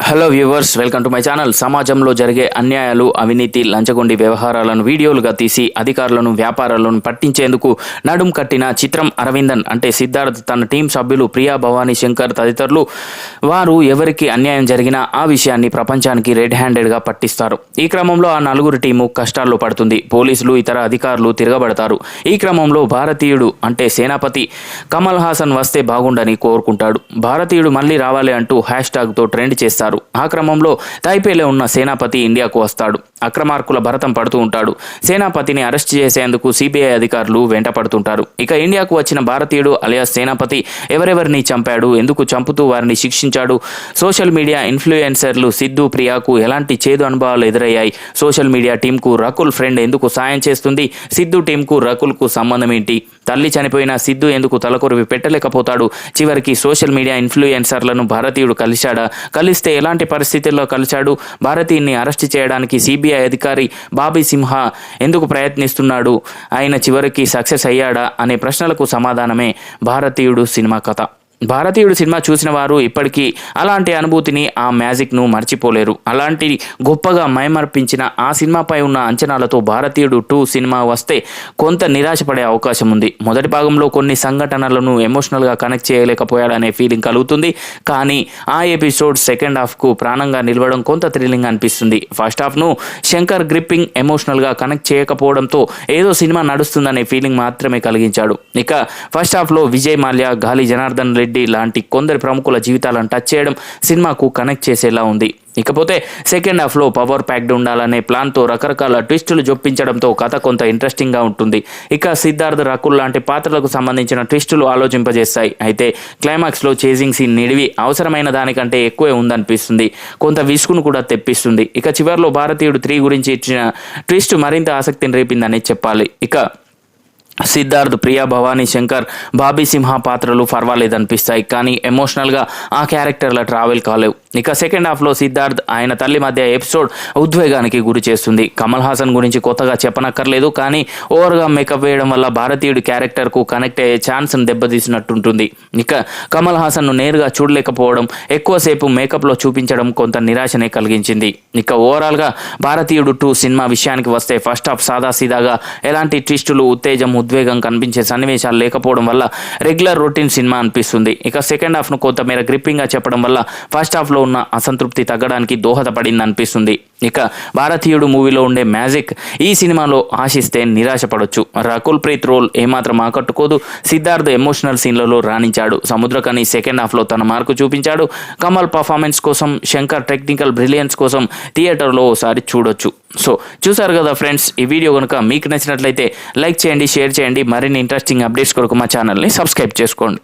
Hello viewers, welcome to my channel. సమాజంలో జరిగే అన్యాయాలు, అవినీతి, లంచగొండి వ్యవహారాలను వీడియోలుగా తీసి అధికారులను, వ్యాపారాలను పట్టించేందుకు నడుం కట్టిన చిత్రం అరవిందన్ అంటే సిద్ధార్థ్, తన టీం సభ్యులు ప్రియా, భవానీ శంకర్ తదితరులు వారు ఎవరికి అన్యాయం జరిగినా ఆ విషయాన్ని ప్రపంచానికి రెడ్ హ్యాండెడ్గా పట్టిస్తారు. ఈ క్రమంలో ఆ నలుగురు టీము కష్టాల్లో పడుతుంది. పోలీసులు, ఇతర అధికారులు తిరగబడతారు. ఈ క్రమంలో భారతీయుడు అంటే సేనాపతి కమల్ హాసన్ వస్తే బాగుండని కోరుకుంటాడు. భారతీయుడు మళ్ళీ రావాలి అంటూ హ్యాష్ట్యాగ్తో ట్రెండ్ చేస్తారు. ఆ క్రమంలో తైపేలో ఉన్న సేనాపతి ఇండియాకు వస్తాడు. అక్రమార్కుల భరతం పడుతూ ఉంటాడు. సేనాపతిని అరెస్ట్ చేసేందుకు సిబిఐ అధికారులు వెంట పడుతుంటారు. ఇక ఇండియాకు వచ్చిన భారతీయుడు అలియాస్ సేనాపతి ఎవరెవరిని చంపాడు, ఎందుకు చంపుతూ వారిని శిక్షించాడు, సోషల్ మీడియా ఇన్ఫ్లుయెన్సర్లు సిద్ధు, ప్రియాకు ఎలాంటి చేదు అనుభవాలు ఎదురయ్యాయి, సోషల్ మీడియా టీంకు రకుల్ ఫ్రెండ్ ఎందుకు సాయం చేస్తుంది, సిద్ధు టీంకు రకుల్కు సంబంధం ఏంటి, తల్లి చనిపోయిన సిద్ధు ఎందుకు తలకొరివి పెట్టలేకపోతాడు, చివరికి సోషల్ మీడియా ఇన్ఫ్లుయెన్సర్లను భారతీయుడు కలిశాడా, కలిస్తే ఎలాంటి పరిస్థితుల్లో కలిశాడు, భారతీయుని అరెస్ట్ చేయడానికి సిబిఐ అధికారి బాబీ సింహ ఎందుకు ప్రయత్నిస్తున్నాడు, ఆయన చివరికి సక్సెస్ అయ్యాడా అనే ప్రశ్నలకు సమాధానమే భారతీయుడు సినిమా కథ. భారతీయుడు సినిమా చూసిన వారు ఇప్పటికీ అలాంటి అనుభూతిని, ఆ మ్యాజిక్ను మర్చిపోలేరు. అలాంటి గొప్పగా మైమర్పించిన ఆ సినిమాపై ఉన్న అంచనాలతో భారతీయుడు 2 సినిమా వస్తే కొంత నిరాశపడే అవకాశం ఉంది. మొదటి భాగంలో కొన్ని సంఘటనలను ఎమోషనల్గా కనెక్ట్ చేయలేకపోయాడనే ఫీలింగ్ కలుగుతుంది. కానీ ఆ ఎపిసోడ్ సెకండ్ హాఫ్కు ప్రాణంగా నిలవడం కొంత థ్రిల్లింగ్ అనిపిస్తుంది. ఫస్ట్ హాఫ్ను శంకర్ గ్రిప్పింగ్ ఎమోషనల్గా కనెక్ట్ చేయకపోవడంతో ఏదో సినిమా నడుస్తుందనే ఫీలింగ్ మాత్రమే కలిగించాడు. ఇక ఫస్ట్ హాఫ్లో విజయ్ మాల్యా, గాలి జనార్దన్ రెడ్డి లాంటి కొందరు ప్రముఖుల జీవితాలను టచ్ చేయడం సినిమాకు కనెక్ట్ చేసేలా ఉంది. ఇకపోతే సెకండ్ హాఫ్లో పవర్ ప్యాక్డ్ ఉండాలనే ప్లాన్తో రకరకాల ట్విస్టులు జొప్పించడంతో కథ కొంత ఇంట్రెస్టింగ్గా ఉంటుంది. ఇక సిద్ధార్థ్, రకుల్ లాంటి పాత్రలకు సంబంధించిన ట్విస్టులు ఆలోచింపజేస్తాయి. అయితే క్లైమాక్స్లో చేజింగ్ సీన్ నిడివి అవసరమైన దానికంటే ఎక్కువే ఉందనిపిస్తుంది. కొంత విసుగును కూడా తెప్పిస్తుంది. ఇక చివరిలో భారతీయుడు 3 గురించి ఇచ్చిన ట్విస్ట్ మరింత ఆసక్తిని రేపిందని చెప్పాలి. ఇక సిద్ధార్థ్, ప్రియా, భవానీ శంకర్, బాబీ సింహ పాత్రలు పర్వాలేదనిపిస్తాయి. కానీ ఎమోషనల్గా ఆ క్యారెక్టర్ల ట్రావెల్ కాలేవు. ఇక సెకండ్ హాఫ్లో సిద్ధార్థ్, ఆయన తల్లి మధ్య ఎపిసోడ్ ఉద్వేగానికి గురి చేస్తుంది. కమల్ హాసన్ గురించి కొత్తగా చెప్పనక్కర్లేదు. కానీ ఓవర్గా మేకప్ వేయడం వల్ల భారతీయుడి క్యారెక్టర్కు కనెక్ట్ అయ్యే ఛాన్స్ను దెబ్బతీసినట్టుంటుంది. ఇక కమల్ హాసన్ను నేరుగా చూడలేకపోవడం, ఎక్కువసేపు మేకప్లో చూపించడం కొంత నిరాశనే కలిగించింది. ఇక ఓవరాల్గా భారతీయుడు 2 సినిమా విషయానికి వస్తే ఫస్ట్ హాఫ్ సాదాసీదాగా ఎలాంటి ట్విస్టులు, ఉత్తేజం, ఉద్వేగం కనిపించే సన్నివేశాలు లేకపోవడం వల్ల రెగ్యులర్ రొటీన్ సినిమా అనిపిస్తుంది. ఇక సెకండ్ హాఫ్ను కొంతమేర గ్రిప్పింగ్గా చెప్పడం వల్ల ఫస్ట్ హాఫ్లో ఉన్న అసంతృప్తి తగ్గడానికి దోహదపడింది అనిపిస్తుంది. ఇక భారతీయుడు మూవీలో ఉండే మ్యాజిక్ ఈ సినిమాలో ఆశిస్తే నిరాశపడొచ్చు. రకుల్ ప్రీత్ రోల్ ఏమాత్రం ఆకట్టుకోదు. సిద్ధార్థ్ ఎమోషనల్ సీన్లలో రాణించాడు. సముద్రకని సెకండ్ హాఫ్లో తన మార్కు చూపించాడు. కమల్ పర్ఫార్మెన్స్ కోసం, శంకర్ టెక్నికల్ బ్రిలియన్స్ కోసం థియేటర్లో ఒకసారి చూడొచ్చు. సో చూసారు కదా ఫ్రెండ్స్, ఈ వీడియో కనుక మీకు నచ్చినట్లయితే లైక్ చేయండి, షేర్ చేయండి. మరిన్ని ఇంట్రెస్టింగ్ అప్డేట్స్ కొరకు మా ఛానల్ని సబ్స్క్రైబ్ చేసుకోండి.